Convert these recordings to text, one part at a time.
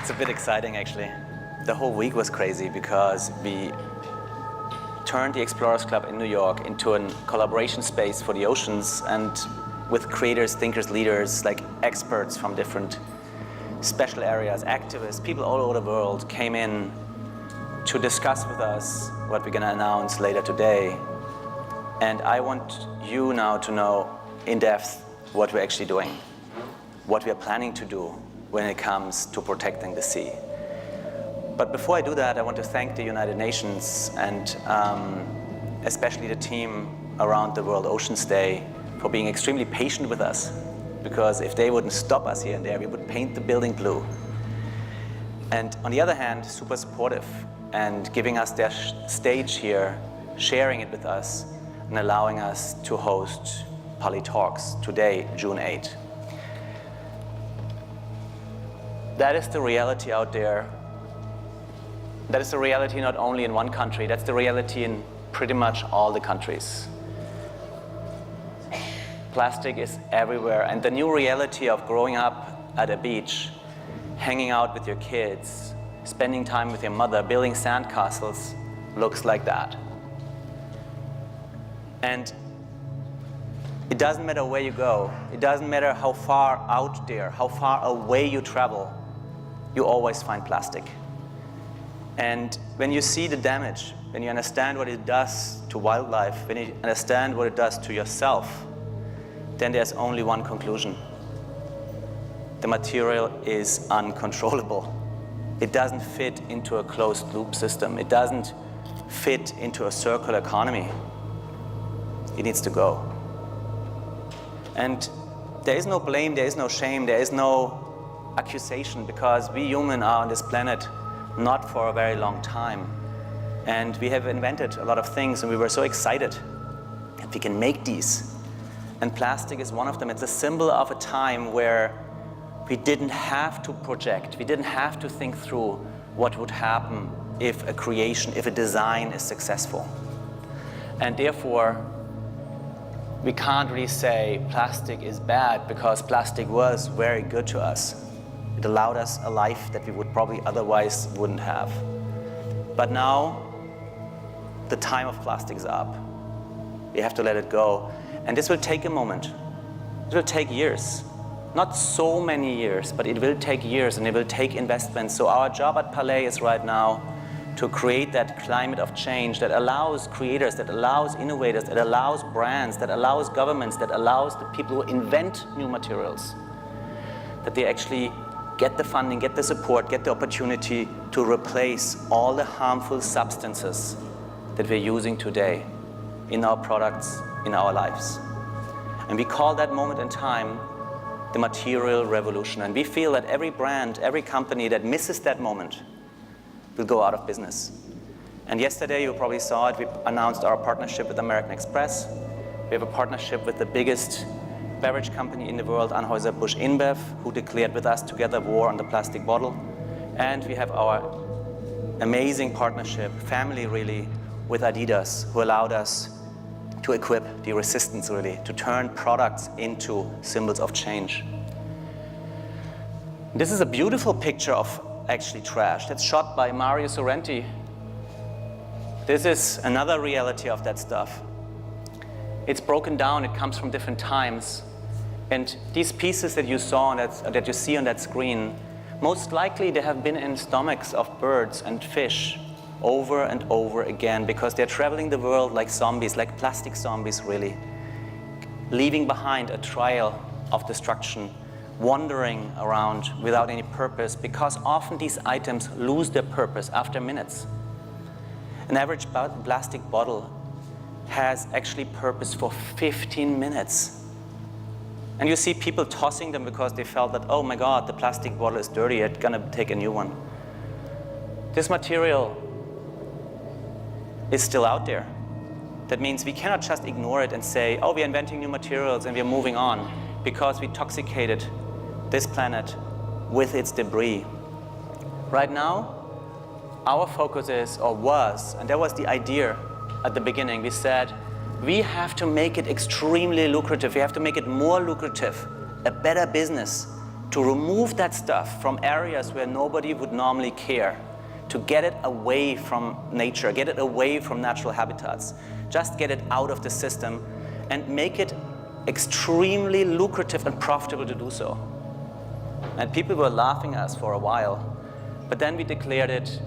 It's a bit exciting, actually. The whole week was crazy because we turned the Explorers Club in New York into a collaboration space for the oceans, and with creators, thinkers, leaders, like experts from different special areas, activists, people all over the world came in to discuss with us what we're going to announce later today. And I want you now to know in depth what we're actually doing, what we are planning to do when it comes to protecting the sea. But before I do that, I want to thank the United Nations and especially the team around the World Oceans Day for being extremely patient with us, because if they wouldn't stop us here and there, we would paint the building blue. And on the other hand, super supportive and giving us their stage here, sharing it with us, and allowing us to host Parley Talks today, June 8. That is the reality out there. That is the reality not only in one country, that's the reality in pretty much all the countries. Plastic is everywhere, and the new reality of growing up at a beach, hanging out with your kids, spending time with your mother, building sandcastles, looks like that. And it doesn't matter where you go, it doesn't matter how far out there, how far away you travel, you always find plastic. And when you see the damage, when you understand what it does to wildlife, when you understand what it does to yourself, then there's only one conclusion. The material is uncontrollable. It doesn't fit into a closed loop system. It doesn't fit into a circular economy. It needs to go. And there is no blame, there is no shame, there is no accusation, because we humans are on this planet not for a very long time. And we have invented a lot of things, and we were so excited that we can make these. And plastic is one of them. It's a symbol of a time where we didn't have to project, we didn't have to think through what would happen if a creation, if a design is successful. And therefore, we can't really say plastic is bad, because plastic was very good to us. It allowed us a life that we would probably otherwise wouldn't have. But now, the time of plastic is up. We have to let it go. And this will take a moment. It will take years. Not so many years, but it will take years, and it will take investment. So our job at Parley is right now to create that climate of change that allows creators, that allows innovators, that allows brands, that allows governments, that allows the people who invent new materials, that they actually get the funding, get the support, get the opportunity to replace all the harmful substances that we're using today in our products, in our lives. And we call that moment in time the material revolution. And we feel that every brand, every company that misses that moment will go out of business. And yesterday, you probably saw it, we announced our partnership with American Express. We have a partnership with the biggest beverage company in the world, Anheuser-Busch InBev, who declared with us together war on the plastic bottle. And we have our amazing partnership, family really, with Adidas, who allowed us to equip the resistance really, to turn products into symbols of change. This is a beautiful picture of actually trash. That's shot by Mario Sorrenti. This is another reality of that stuff. It's broken down, it comes from different times. And these pieces that you saw, that you see on that screen, most likely they have been in stomachs of birds and fish over and over again, because they're traveling the world like zombies, like plastic zombies really, leaving behind a trail of destruction, wandering around without any purpose, because often these items lose their purpose after minutes. An average plastic bottle has actually purpose for 15 minutes. And you see people tossing them because they felt that, oh my God, the plastic bottle is dirty, I'm gonna take a new one. This material is still out there. That means we cannot just ignore it and say, oh, we're inventing new materials and we're moving on, because we toxicated this planet with its debris. Right now, our focus is, or was, and that was the idea at the beginning, we said, we have to make it extremely lucrative. We have to make it more lucrative, a better business to remove that stuff from areas where nobody would normally care, to get it away from nature, get it away from natural habitats, just get it out of the system and make it extremely lucrative and profitable to do so. And people were laughing at us for a while, but then we declared it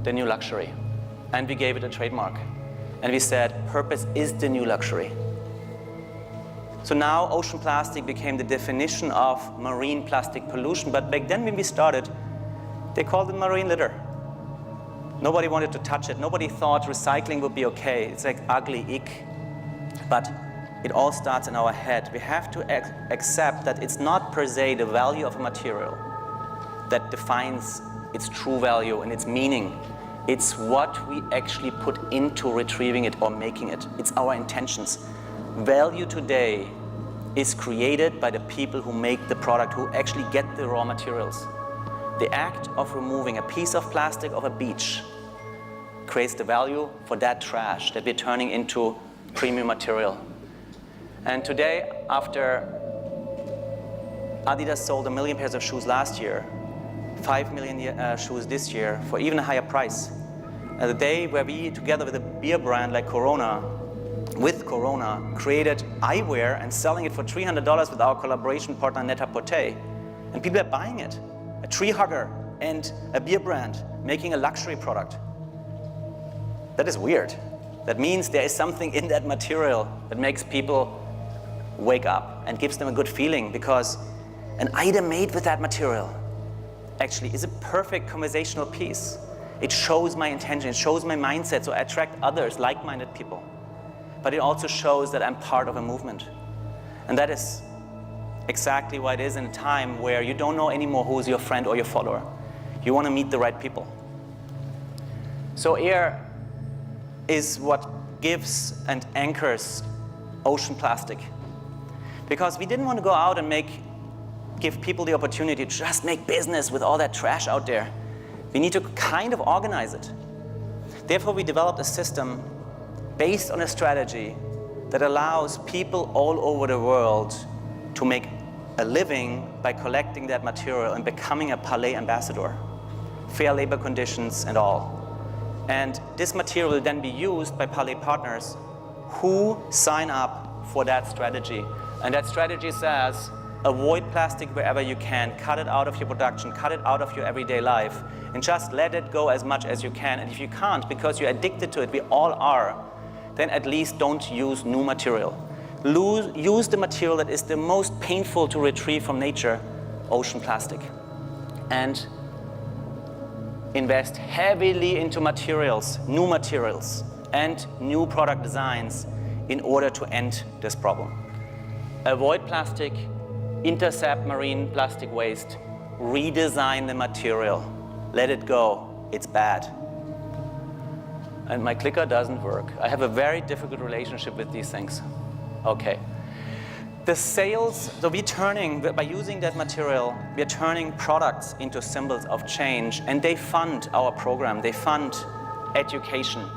the new luxury, and we gave it a trademark. And we said, purpose is the new luxury. So now ocean plastic became the definition of marine plastic pollution, but back then when we started, they called it marine litter. Nobody wanted to touch it. Nobody thought recycling would be okay. It's like ugly, ick. But it all starts in our head. We have to accept that it's not per se the value of a material that defines its true value and its meaning. It's what we actually put into retrieving it or making it. It's our intentions. Value today is created by the people who make the product, who actually get the raw materials. The act of removing a piece of plastic off a beach creates the value for that trash that we're turning into premium material. And today, after Adidas sold 1 million pairs of shoes last year, 5 million shoes this year for even a higher price. The day where we, together with a beer brand like Corona, created eyewear and selling it for $300 with our collaboration partner Net-a-Porter. And people are buying it. A tree hugger and a beer brand making a luxury product. That is weird. That means there is something in that material that makes people wake up and gives them a good feeling, because an item made with that material actually is a perfect conversational piece. It shows my intention, it shows my mindset, so I attract others, like-minded people. But it also shows that I'm part of a movement. And that is exactly what it is in a time where you don't know anymore who's your friend or your follower. You want to meet the right people. So AIR is what gives and anchors ocean plastic. Because we didn't want to go out and give people the opportunity to just make business with all that trash out there. We need to kind of organize it. Therefore, we developed a system based on a strategy that allows people all over the world to make a living by collecting that material and becoming a Parley ambassador. Fair labor conditions and all. And this material will then be used by Parley partners who sign up for that strategy. And that strategy says, avoid plastic wherever you can, cut it out of your production, cut it out of your everyday life, and just let it go as much as you can. And if you can't, because you're addicted to it, we all are, then at least don't use new material. Use the material that is the most painful to retrieve from nature, ocean plastic. And invest heavily into materials, and new product designs in order to end this problem. Avoid plastic, intercept marine plastic waste, redesign the material. Let it go, it's bad. And my clicker doesn't work. I have a very difficult relationship with these things. Okay. The sales, so by using that material, we're turning products into symbols of change, and they fund our program. They fund education.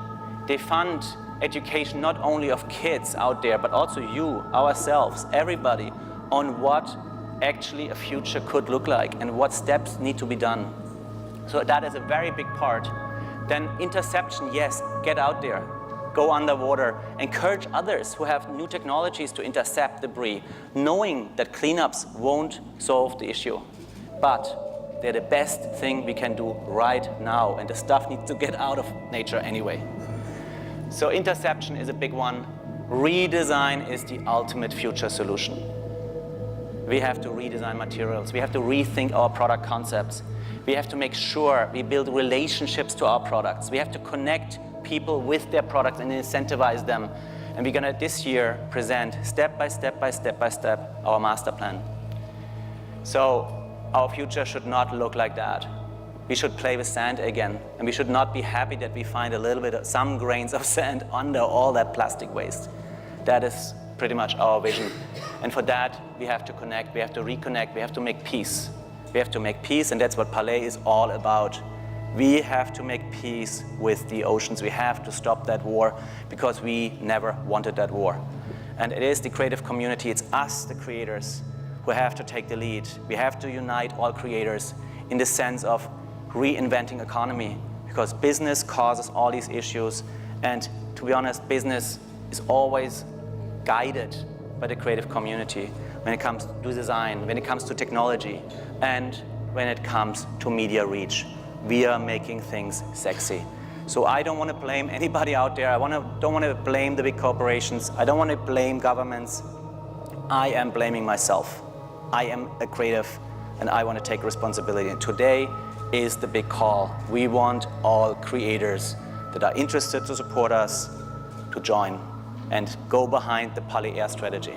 They fund education not only of kids out there, but also you, ourselves, everybody, on what actually a future could look like and what steps need to be done. So that is a very big part. Then interception, yes, get out there, go underwater, encourage others who have new technologies to intercept debris, knowing that cleanups won't solve the issue. But they're the best thing we can do right now, and the stuff needs to get out of nature anyway. So interception is a big one. Redesign is the ultimate future solution. We have to redesign materials. We have to rethink our product concepts. We have to make sure we build relationships to our products. We have to connect people with their products and incentivize them. And we're going to this year present step by step our master plan. So our future should not look like that. We should play with sand again, and we should not be happy that we find a little bit of some grains of sand under all that plastic waste. That is pretty much our vision. And for that, we have to connect, we have to reconnect, we have to make peace. We have to make peace, and that's what Parley is all about. We have to make peace with the oceans. We have to stop that war, because we never wanted that war. And it is the creative community, it's us, the creators, who have to take the lead. We have to unite all creators in the sense of reinventing economy, because business causes all these issues, and to be honest, business is always guided by the creative community when it comes to design, when it comes to technology, and when it comes to media reach. We are making things sexy. So I don't want to blame anybody out there. I don't want to blame the big corporations. I don't want to blame governments. I am blaming myself. I am a creative, and I want to take responsibility. And today is the big call. We want all creators that are interested to support us to join and go behind the Parley AIR strategy.